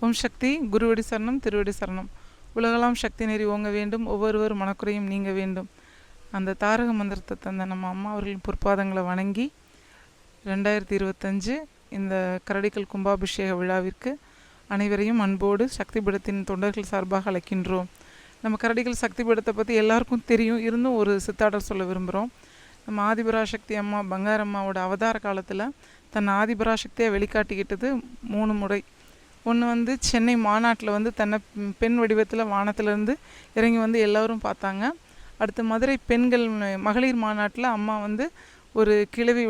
ஓம் சக்தி. குருவடி சரணம், திருவடி சரணம். உலகெல்லாம் சக்தி நெறி ஓங்க வேண்டும், ஒவ்வொருவர் மனக்குறையும் நீங்க வேண்டும். அந்த தாரக மந்திரத்தை தந்த நம்ம அம்மா அவர்களின் பொற்பாதங்களை வணங்கி 2025 இந்த கரடிக்கல் கும்பாபிஷேக விழாவிற்கு அனைவரையும் அன்போடு சக்தி பீடத்தின் தொண்டர்கள் சார்பாக அழைக்கின்றோம். நம்ம கரடிக்கல் சக்தி பீடத்தை பற்றி எல்லாருக்கும் தெரியும், இருந்தும் ஒரு சித்தாடல் சொல்ல விரும்புகிறோம். நம்ம ஆதிபராசக்தி அம்மா பங்காரம்மாவோட அவதார காலத்தில் தன் ஆதிபராசக்தியை வெளிக்காட்டிக்கிட்டது 3 முறை. ஒன்று சென்னை மாநாட்டில் தன்னை பெண் வடிவத்தில் வானத்திலேருந்து இறங்கி எல்லோரும் பார்த்தாங்க. அடுத்து மதுரை பெண்கள் மகளிர் மாநாட்டில் அம்மா ஒரு கிழவி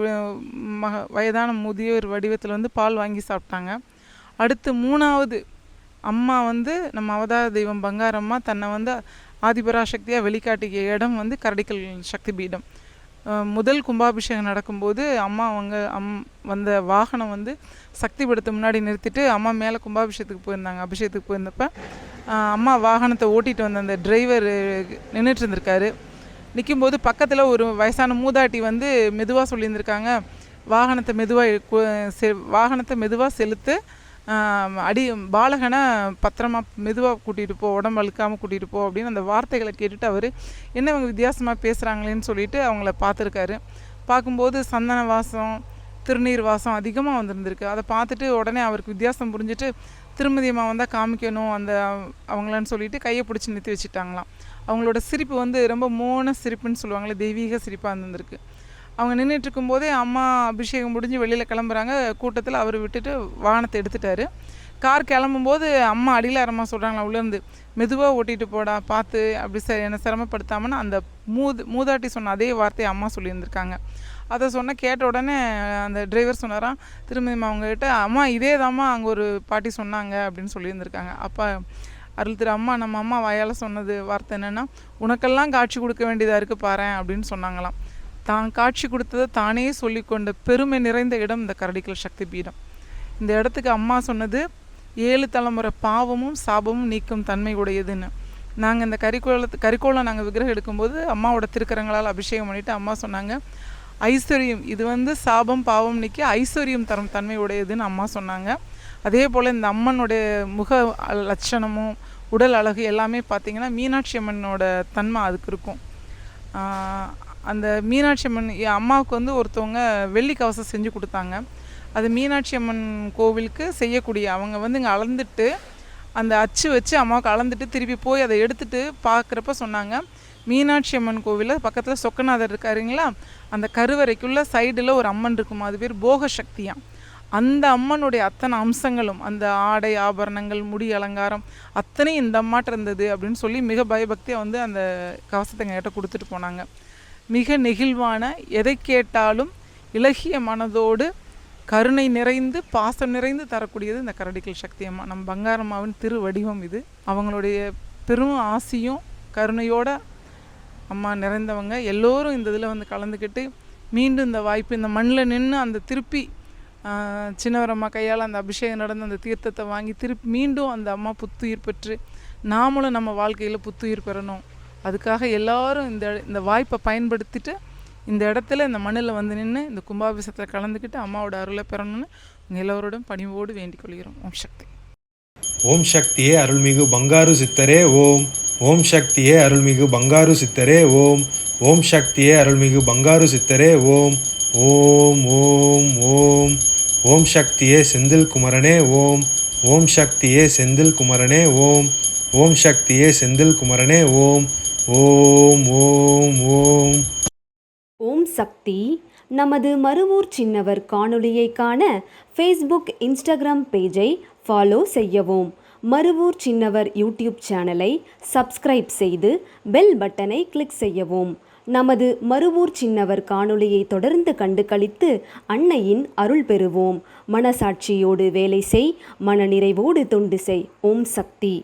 வயதான முதியோர் வடிவத்தில் பால் வாங்கி சாப்பிட்டாங்க. அடுத்து 3வது அம்மா நம்ம அவதார தெய்வம் பங்காரம்மா தன்னை ஆதிபராசக்தியாக வெளிக்காட்டிய இடம் கரடிக்கல் சக்தி பீடம். முதல் கும்பாபிஷேகம் நடக்கும்போது அம்மா வந்த வாகனம் சக்தி பீடத்தை முன்னாடி நிறுத்திட்டு அம்மா மேலே கும்பாபிஷேகத்துக்கு போயிருந்தாங்க. அபிஷேகத்துக்கு போயிருந்தப்ப அம்மா வாகனத்தை ஓட்டிகிட்டு வந்த அந்த டிரைவர் நின்றுட்டு இருந்திருக்காரு. நிற்கும்போது பக்கத்தில் ஒரு வயசான மூதாட்டி மெதுவாக சொல்லியிருந்திருக்காங்க, வாகனத்தை மெதுவாக செலுத்து, பாலகனை பத்திரமா மெதுவாக கூட்டிகிட்டு போ, உடம்பு அழுக்காமல் கூட்டிகிட்டு போ அப்படின்னு அந்த வார்த்தைகளை கேட்டுட்டு அவர் என்ன இவங்க வித்தியாசமாக பேசுகிறாங்களேன்னு சொல்லிட்டு அவங்கள பார்த்துருக்காரு. பார்க்கும்போது சந்தன வாசம், திருநீர் வாசம் அதிகமாக வந்திருந்திருக்கு. அதை பார்த்துட்டு உடனே அவருக்கு வித்தியாசம் புரிஞ்சுட்டு திருமதி அம்மா வந்தால் காமிக்கணும் அவங்களன்னு சொல்லிட்டு கையை பிடிச்சி நிறுத்தி வச்சுட்டாங்களாம். அவங்களோட சிரிப்பு ரொம்ப மோன சிரிப்புன்னு சொல்லுவாங்களே, தெய்வீக சிரிப்பாக இருந்திருக்கு. அவங்க நின்றுட்டுருக்கும்போதே அம்மா அபிஷேகம் முடிஞ்சு வெளியில் கிளம்புறாங்க. கூட்டத்தில் அவர் விட்டுட்டு வாகனத்தை எடுத்துட்டாரு. கார் கிளம்பும்போது அம்மா அடியில் அரம்மா சொல்கிறாங்களா உள்ளேருந்து, மெதுவாக ஓட்டிகிட்டு போடா, பார்த்து அப்படி என்னை சிரமப்படுத்தாமன்னு அந்த மூதாட்டி சொன்ன அதே வார்த்தையை அம்மா சொல்லியிருந்திருக்காங்க. அதை கேட்ட உடனே அந்த டிரைவர் சொன்னாராம் திருமதி அவங்ககிட்ட, அம்மா இதே தாம்மா அங்கே ஒரு பாட்டி சொன்னாங்க அப்படின்னு சொல்லியிருந்திருக்காங்க. அப்போ அருள் திரு அம்மா நம்ம அம்மா வாயால் சொன்னது வார்த்தை என்னென்னா, உனக்கெல்லாம் காட்சி கொடுக்க வேண்டியதாக இருக்குது பாரேன் அப்படின்னு சொன்னாங்களாம். தான் காட்சி கொடுத்ததை தானே சொல்லிக்கொண்ட பெருமை நிறைந்த இடம் இந்த கரடிக்கல் சக்தி பீடம். இந்த இடத்துக்கு அம்மா சொன்னது 7 தலைமுறை பாவமும் சாபமும் நீக்கும் தன்மை உடையதுன்னு. நாங்கள் இந்த கரிக்கோளம் நாங்கள் விக்கிரகம் எடுக்கும்போது அம்மாவோட திருக்கரங்களால் அபிஷேகம் பண்ணிவிட்டு அம்மா சொன்னாங்க, ஐஸ்வர்யம் இது சாபம் பாவம் நீக்கி ஐஸ்வர்யம் தரும் தன்மை உடையதுன்னு அம்மா சொன்னாங்க. அதே போல் இந்த அம்மனுடைய முக லட்சணமும் உடல் அழகு எல்லாமே பார்த்திங்கன்னா மீனாட்சி அம்மனோட தன்மை அதுக்கு இருக்கும். அந்த மீனாட்சி அம்மன் அம்மாவுக்கு ஒருத்தவங்க வெள்ளி கவசம் செஞ்சு கொடுத்தாங்க. அது மீனாட்சி அம்மன் கோவிலுக்கு செய்யக்கூடிய அவங்க இங்கே அளந்துட்டு அந்த அச்சு வச்சு அம்மாவுக்கு அளந்துட்டு திருப்பி போய் அதை எடுத்துகிட்டு பார்க்குறப்ப சொன்னாங்க, மீனாட்சி அம்மன் கோவிலில் பக்கத்தில் சொக்கநாதர் இருக்காருங்களா, அந்த கருவறைக்குள்ளே சைடில் ஒரு அம்மன் இருக்குமா, அது பேர் போகசக்தியாம். அந்த அம்மனுடைய அத்தனை அம்சங்களும், அந்த ஆடை ஆபரணங்கள், முடி அலங்காரம் அத்தனையும் இந்த அம்மாட்ட இருந்தது அப்படின்னு சொல்லி மிக பயபக்தியாக அந்த கவசத்தை என்கிட்ட கொடுத்துட்டு போனாங்க. மிக நெகிழ்வான, எதை கேட்டாலும் இலகிய மனதோடு கருணை நிறைந்து பாசம் நிறைந்து தரக்கூடியது இந்த கரடிக்கல் சக்தி அம்மா. நம்ம பங்காரம்மாவின் திரு வடிவம் இது. அவங்களுடைய பெரும் ஆசியும் கருணையோட அம்மா நிறைந்தவங்க. எல்லோரும் இந்த இதில் கலந்துக்கிட்டு மீண்டும் இந்த வாய்ப்பு இந்த மண்ணில் நின்று அந்த திருப்பி சின்னவரம்மா கையால் அந்த அபிஷேகம் நடந்து அந்த தீர்த்தத்தை வாங்கி திருப்பி மீண்டும் அந்த அம்மா புத்துயிர் பெற்று நாமளும் நம்ம வாழ்க்கையில் புத்துயிர் பெறணும். அதுக்காக எல்லோரும் இந்த வாய்ப்பை பயன்படுத்திட்டு இந்த இடத்துல இந்த மண்ணில் நின்று இந்த கும்பாபிஷேகத்தில் கலந்துக்கிட்டு அம்மாவோட அருளை பெறணும்னு உங்கள் எல்லோரோடும் பணிவோடு வேண்டிக் கொள்கிறோம். ஓம் சக்தி. ஓம் சக்தியே அருள்மிகு பங்காரு சித்தரே ஓம். ஓம் சக்தியே அருள்மிகு பங்காரு சித்தரே ஓம். ஓம் சக்தியே அருள்மிகு பங்காரு சித்தரே ஓம். ஓம் ஓம் ஓம். ஓம் சக்தியே செந்தில் குமரனே ஓம். ஓம் சக்தியே செந்தில் குமரனே ஓம். ஓம் சக்தியே செந்தில் குமரனே ஓம். ஓம் ஓம் ஓம். ஓம் சக்தி. நமது மருவூர் சின்னவர் காணொளியை காண ஃபேஸ்புக், இன்ஸ்டாகிராம் பேஜை ஃபாலோ செய்யவும். மருவூர் சின்னவர் யூடியூப் சேனலை சப்ஸ்கிரைப் செய்து பெல் பட்டனை கிளிக் செய்யவும். நமது மருவூர் சின்னவர் காணொளியை தொடர்ந்து கண்டு களித்து அன்னையின் அருள் பெறுவோம். மனசாட்சியோடு வேலை செய், மனநிறைவோடு தொண்டு செய். ஓம் சக்தி.